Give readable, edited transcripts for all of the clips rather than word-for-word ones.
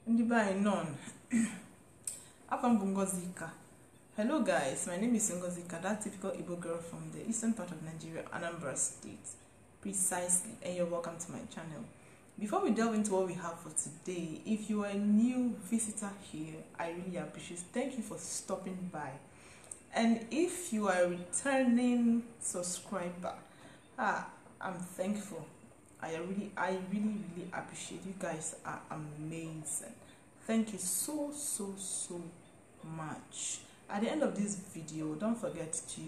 Ndibai non. Afam Bungozika. Hello guys, my name is Ngozika, that typical Igbo girl from the eastern part of Nigeria, Anambra State. Precisely, and you're welcome to my channel. Before we delve into what we have for today, if you are a new visitor here, I really appreciate it. Thank you for stopping by. And if you are a returning subscriber, I'm thankful. I really appreciate you. Guys are amazing. Thank you so much. At the end of this video, don't forget to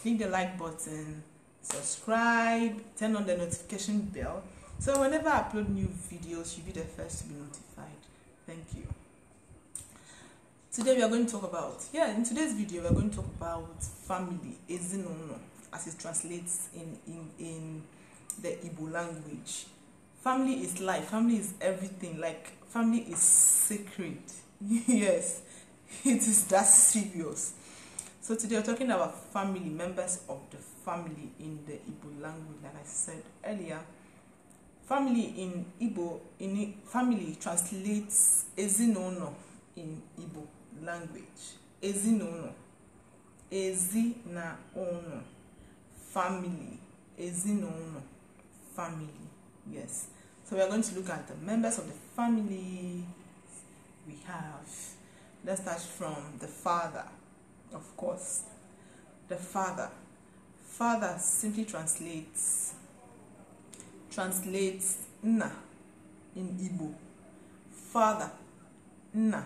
click the like button, subscribe, turn on the notification bell, so whenever I upload new videos, you'll be the first to be notified. Thank you. Today we are going to talk about, in today's video we are going to talk about family, Ezinulo, as it translates in the Igbo language. Family is life, family is everything, like family is sacred. Yes, it is that serious. So today we're talking about family, members of the family in the Igbo language. Like I said earlier, family in Igbo, family translates Ezinulo in Igbo language. Ezinulo, Ezinulo, family, Ezinulo, family. Yes. So we are going to look at the members of the family we have. Let's start from the father, of course. The father. Father simply translates na in Igbo. Father, na.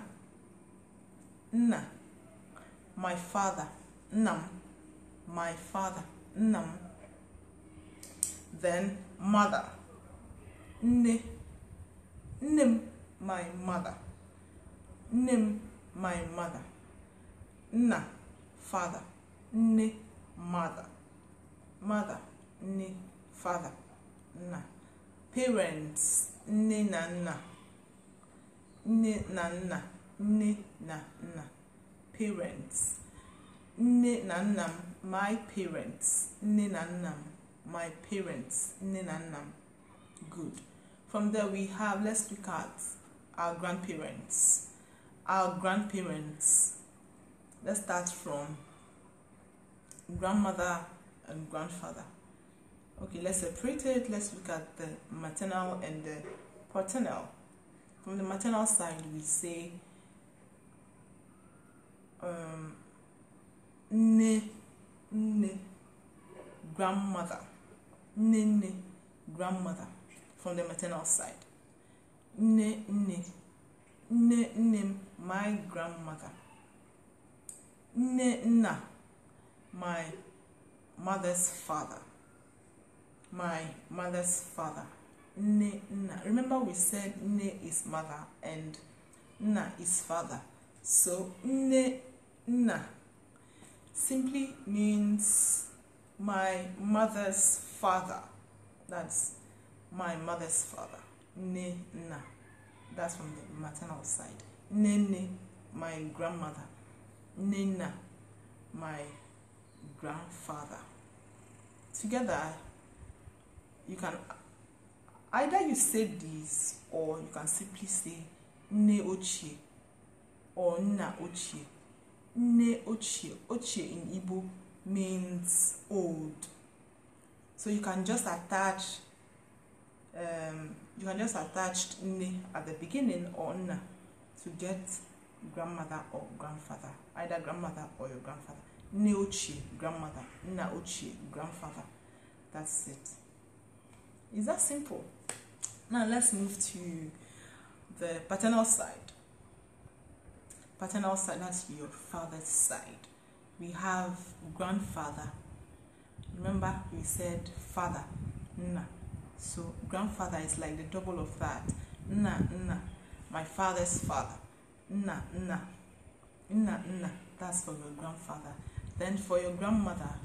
My father, nam. My father, nam. Then mother, nne. Nnem, my mother. Nnem, my mother. Nna, father. Nne, mother. Mother, nne, father. Nna. Parents, nne na nna. Nne na nna. Nne na nna. Parents. Nne na nnam, my parents. Nne na nnam, my parents. Nne na nnam. Good. From there we have, let's look at our grandparents. Our grandparents. Let's start from grandmother and grandfather. Okay, let's separate it. Let's look at the maternal and the paternal. From the maternal side, we say grandmother. Grandmother. From the maternal side, nnem, my grandmother. Nna, my mother's father. My mother's father. Nna. Remember we said nne is mother and nna is father. So nna simply means my mother's father. That's my mother's father. Nna. That's from the maternal side. Nne, my grandmother. Nna, my grandfather. Together, you can either you say this or you can simply say nne ochie or nna ochie. Nne ochie. Ochie in Igbo means old. So you can just attach nne at the beginning or nna to get grandmother or grandfather, either grandmother or your grandfather. Nne ochie, grandmother. Nna ochie, grandfather. That's it. Is that simple? Now let's move to the paternal side. Paternal side, that's your father's side. We have grandfather. Remember we said father, nna. So grandfather is like the double of that. Nna, my father's father. Nna. That's for your grandfather. Then for your grandmother,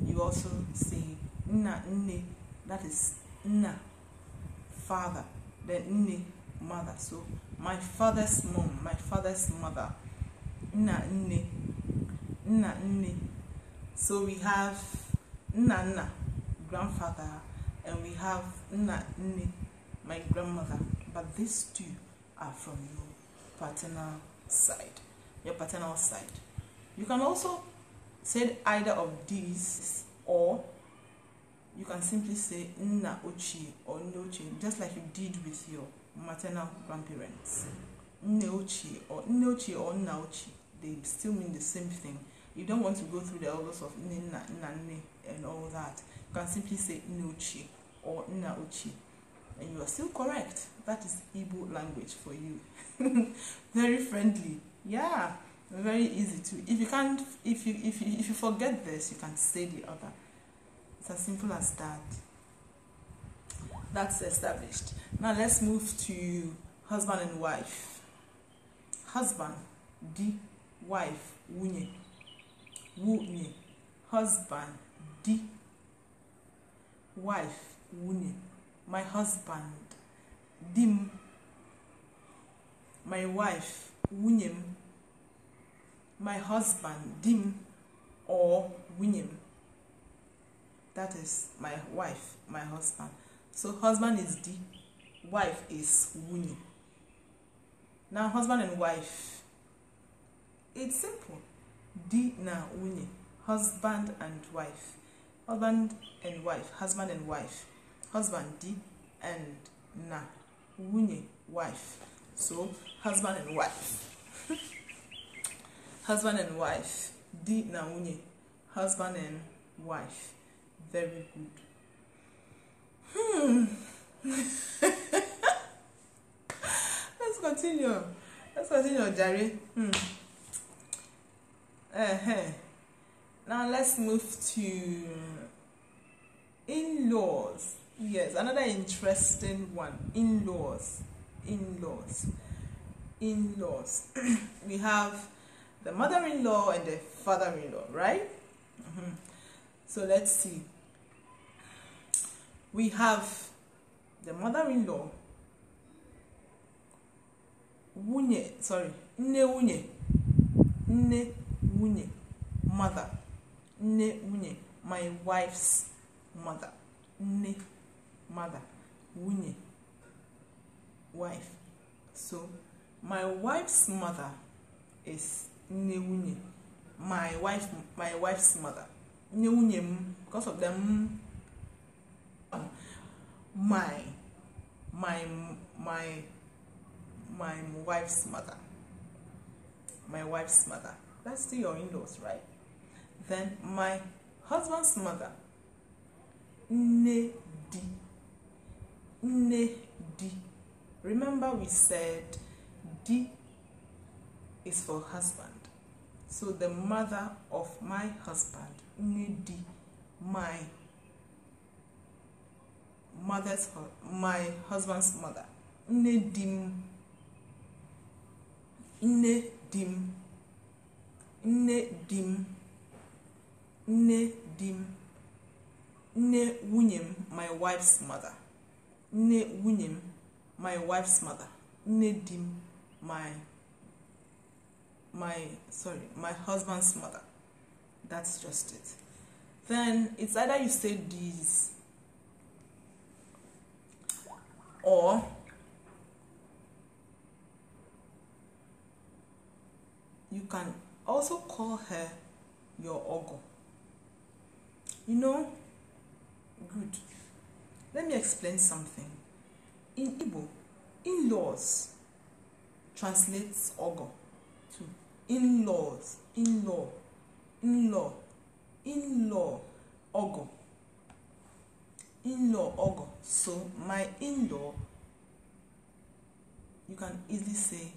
you also say nne. That is nna, father. Then nne, mother. So my father's mom, my father's mother. Nne. So we have nna, grandfather, and we have nne, my grandmother. But these two are from your paternal side. Your paternal side. You can also say either of these, or you can simply say nna ochie or nne ochie, just like you did with your maternal grandparents. Nne ochie or nna ochie, they still mean the same thing. You don't want to go through the orders of nna, nne, and all that. You can simply say nne ochie or nna ochie, and you are still correct. That is Igbo language for you. Very friendly. Yeah, very easy to. If you can't, if you forget this, you can say the other. It's as simple as that. That's established. Now let's move to husband and wife. Husband, di, wife, wunye. Wunye. Husband, di, wife, wunye. My husband, dim. My wife, wunyem. My husband, dim or wunyem. That is my wife, my husband. So husband is di, wife is wunye. Now husband and wife, it's simple. Di na wunye, husband and wife. Husband and wife, husband and wife. Husband di and na wunye, wife. So husband and wife. Husband and wife. Di na wunye, husband and wife. Very good. Let's continue. Jare. Now let's move to in-laws. Yes, another interesting one. In-laws. We have the mother-in-law and the father-in-law, right? So let's see. We have the mother-in-law, nne wunye, mother, nne wunye, my wife's mother, nne, mother, wunye, wife. So my wife's mother is nne wunye, my wife's mother, nne wunye, because of them. My wife's mother. My wife's mother. That's still your in-laws, right? Then my husband's mother. Nne di. Remember we said di is for husband. So the mother of my husband. Nne di. My husband's mother. Nne dim. Nne wunyem, my wife's mother. Nne wunyem, my wife's mother. Nne dim, my husband's mother. That's just it. Then it's either you say these, or you can also call her your ogo. You know, good. Let me explain something. In Igbo, in-laws translates ogo to in-laws, in-law, ogo. In-law, ogo. So my in-law, you can easily say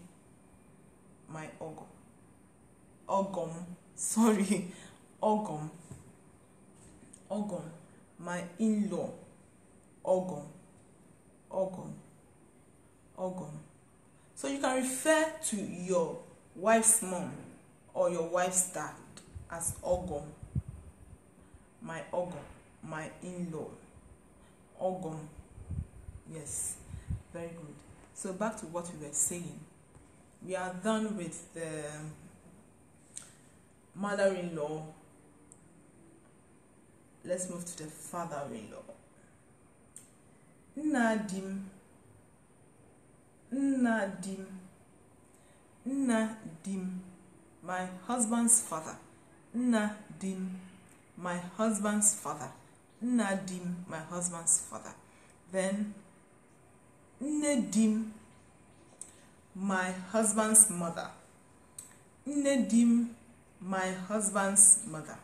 my ogo. Ogom, my in-law, ogom. So you can refer to your wife's mom or your wife's dad as ogom. My ogom, my in-law, ogom. Yes, very good. So back to what we were saying. We are done with the mother-in-law. Let's move to the father-in-law. Nna nna dim, nna dim, my husband's father. Nna dim, my husband's father. Nna dim, my husband's father. Then nne dim, my husband's mother. Nne dim, my husband's mother.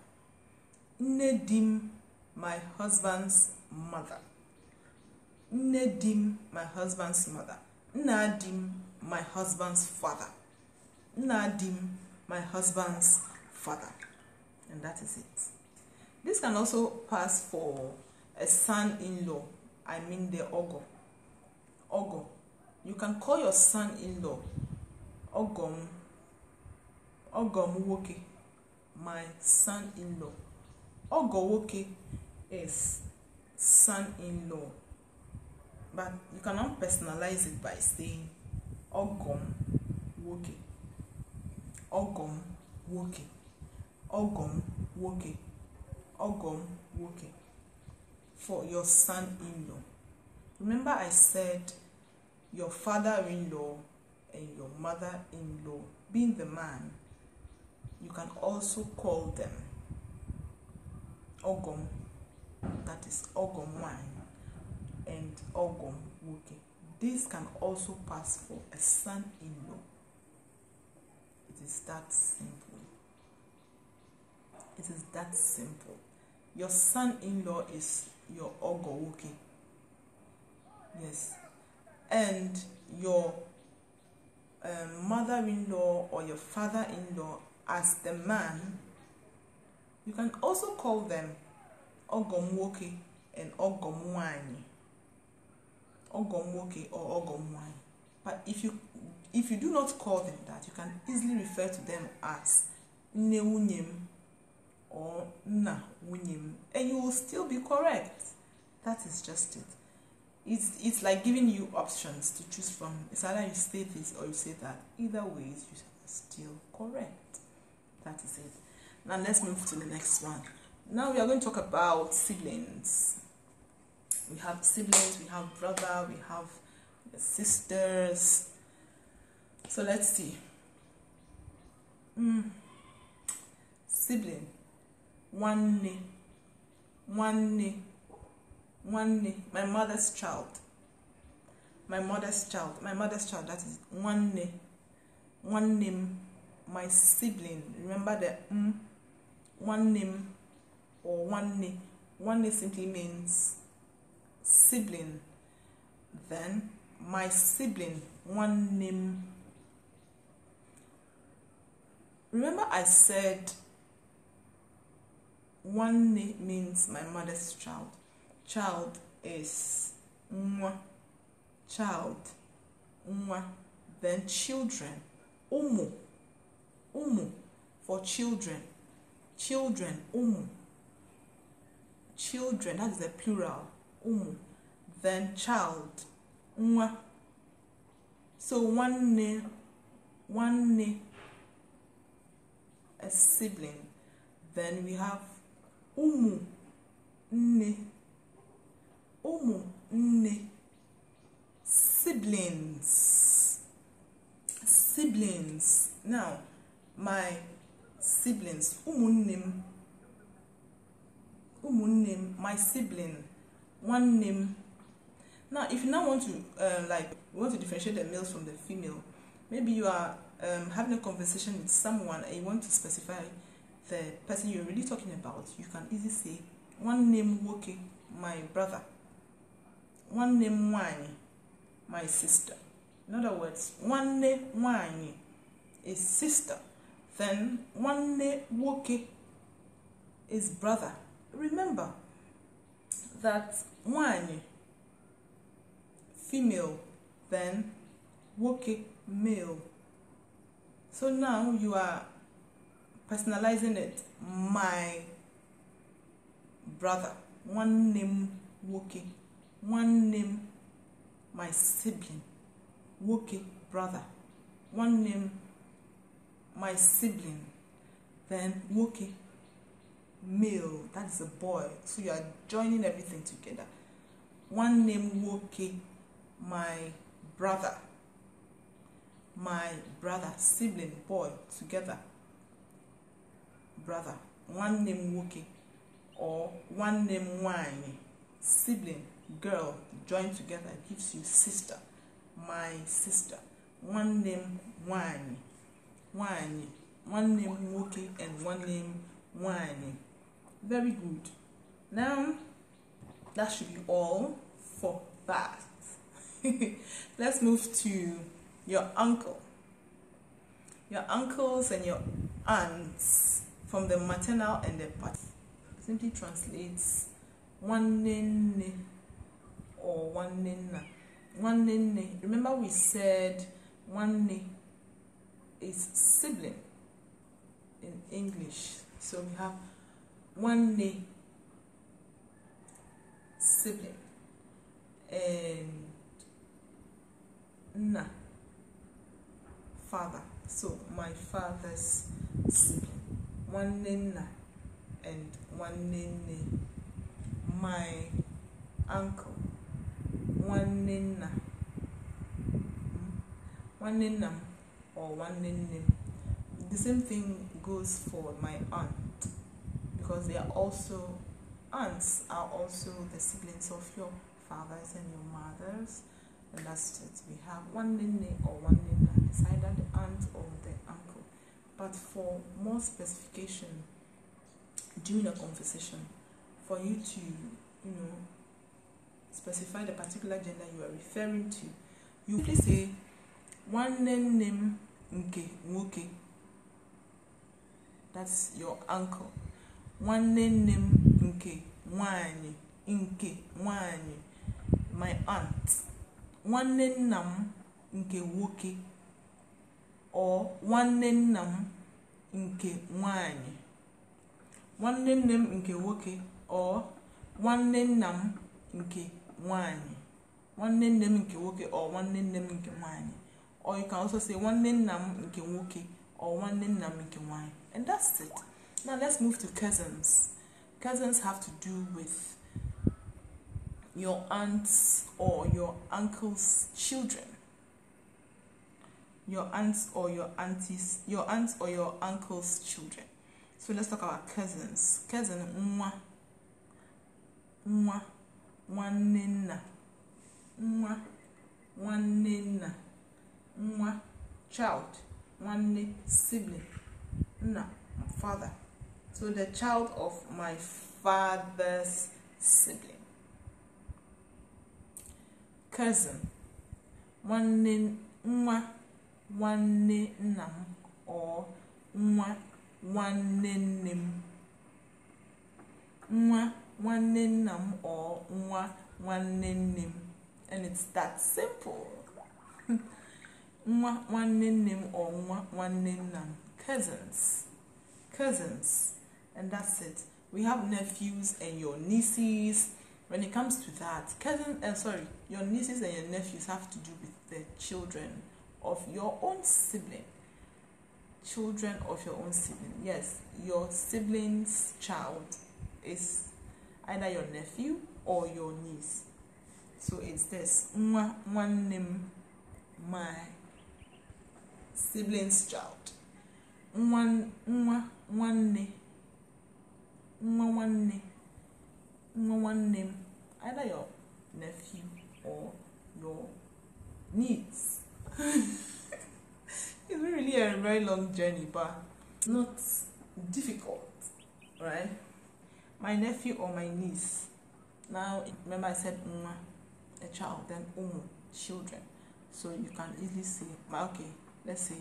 Nne dim, my husband's mother. Nne dim, my husband's mother. Nna dim, my husband's father. Nna dim, my husband's father. And that is it. This can also pass for a son-in-law. I mean the ogo. Ogo. You can call your son-in-law ogom. Ogom nwoke. My son-in-law. Ogo nwoke is son-in-law. But you cannot personalize it by saying ogom nwoke. Ogom nwoke. Ogom nwoke. Ogom nwoke. For your son-in-law. Remember I said your father-in-law and your mother-in-law being the man, you can also call them ogom, that is ogom nwanyi, and ogom nwoke. This can also pass for a son-in-law. It is that simple. It is that simple. Your son-in-law is your ogo nwoke. Yes. And your mother-in-law or your father-in-law as the man, you can also call them ogom nwoke and ogom nwanyi. Ogom nwoke or ogom nwanyi. But if you do not call them that, you can easily refer to them as nne wunyem or nna wunyem, and you will still be correct. That is just it. It's like giving you options to choose from. It's either you say this or you say that. Either way, you are still correct. That is it. Now let's move to the next one. Now we are going to talk about siblings. We have siblings, we have brother, we have sisters. So let's see. Sibling. Nwanne. My mother's child. My mother's child. That is nwanne. Nwannem. My sibling. Remember the nwannem or nwanne. Nwanne simply means sibling. Then my sibling. Nwannem. Remember I said nwanne means my mother's child. Child is nwa. Child, nwa. Then children, umu. Umu for children. Children, umu. Children, that is a plural. Umu. Then child, nwa. So one a sibling. Then we have umu nne. Umu nne. Siblings. Siblings. Now, my siblings. Umunnim. My sibling. One name. Now, if you now want to differentiate the males from the female, maybe you are having a conversation with someone and you want to specify the person you're really talking about, you can easily say one name nwoke, my brother. One name nwanyi, my sister. In other words, one name nwanyi is sister. Then one name nwoke is brother. Remember that nwanyi female, then nwoke male. So now you are personalizing it. My brother, one name nwoke. One name my sibling, nwoke brother. One name my sibling, then nwoke male, that is a boy. So you are joining everything together. One name nwoke my brother. my brother, sibling, boy, together. Brother, one name nwoke, or one name nwanyi, sibling, girl, joined together gives you sister, my sister. One name nwanyi, nwanyi, one name nwoke, and one name nwanyi. Very good. Now, that should be all for that. Let's move to your uncle. Your uncles and your aunts from the maternal and the paternal. Simply translates one nene or one nena. One nene. Remember we said one ne is sibling in English. So we have one ne, sibling, and na, father. So my father's sibling. One nena and one nene. My uncle. One nena. One nena or one nene. The same thing goes for my aunt, because they are also, aunts are also the siblings of your fathers and your mothers, and that's it. We have one nene or one nena. It's either the aunt or the uncle. But for more specification during a conversation, for you to, specify the particular gender you are referring to, you simply say one name nke nwoke. That's your uncle. One name nke nwanyi, my aunt. One name nke nwoke, or one name nke nwanyi. One name nke nwoke, or one name nke nwanyi. One name nke nwoke, or one name nke nwanyi. Or you can also say one name nke nwoke, or one name nke nwanyi. And that's it. Now let's move to cousins. Cousins have to do with your aunts or your uncle's children. Your aunts or your aunties, your aunts or your uncle's children. So let's talk about cousins. Cousin nwa, nwanena, nwanena, nwa, child, nwanne, sibling, na, father. So the child of my father's sibling. Cousin, nwanne, nwa, nwanne nna m, or nwa nwanne nne m. Nwa nwanne nna m or nwa nwanne nne m. And it's that simple. Nwa nwanne nne m or nwa nwanne nna m. Cousins. And that's it. We have nephews and your nieces. When it comes to that, your nieces and your nephews have to do with the children of your own sibling. Children of your own sibling. Yes, your sibling's child is either your nephew or your niece. So it's this. One name, my sibling's child. One name, either your nephew or your niece. It's really a very long journey, but not difficult, right? My nephew or my niece. Now, remember I said a child, then children. So you can easily say, let's say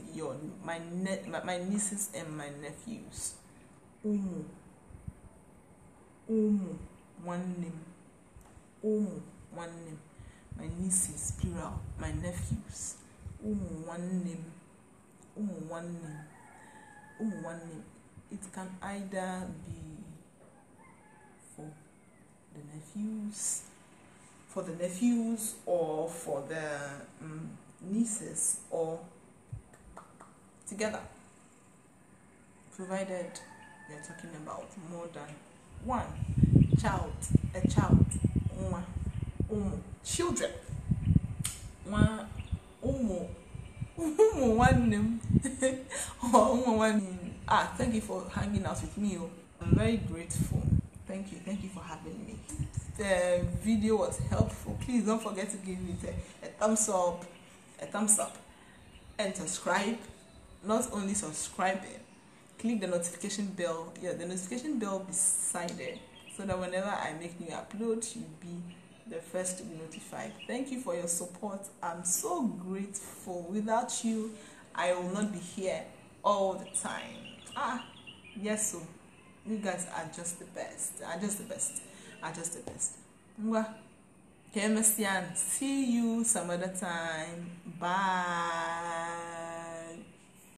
my nieces and my nephews. One name. One name. My nieces, plural. My nephews. One name. One name. It can either be for the nephews, or for the nieces, or together, provided we are talking about more than one child, a child, children, Thank you for hanging out with me. I'm very grateful. Thank you for having me. The video was helpful. Please don't forget to give it a thumbs up, and subscribe. Not only subscribing, click the notification bell. Yeah, the notification bell beside it, so that whenever I make new uploads, you'll be the first to be notified. Thank you for your support. I'm so grateful. Without you, I will not be here all the time. Yes, so you guys are just the best. See you some other time. Bye.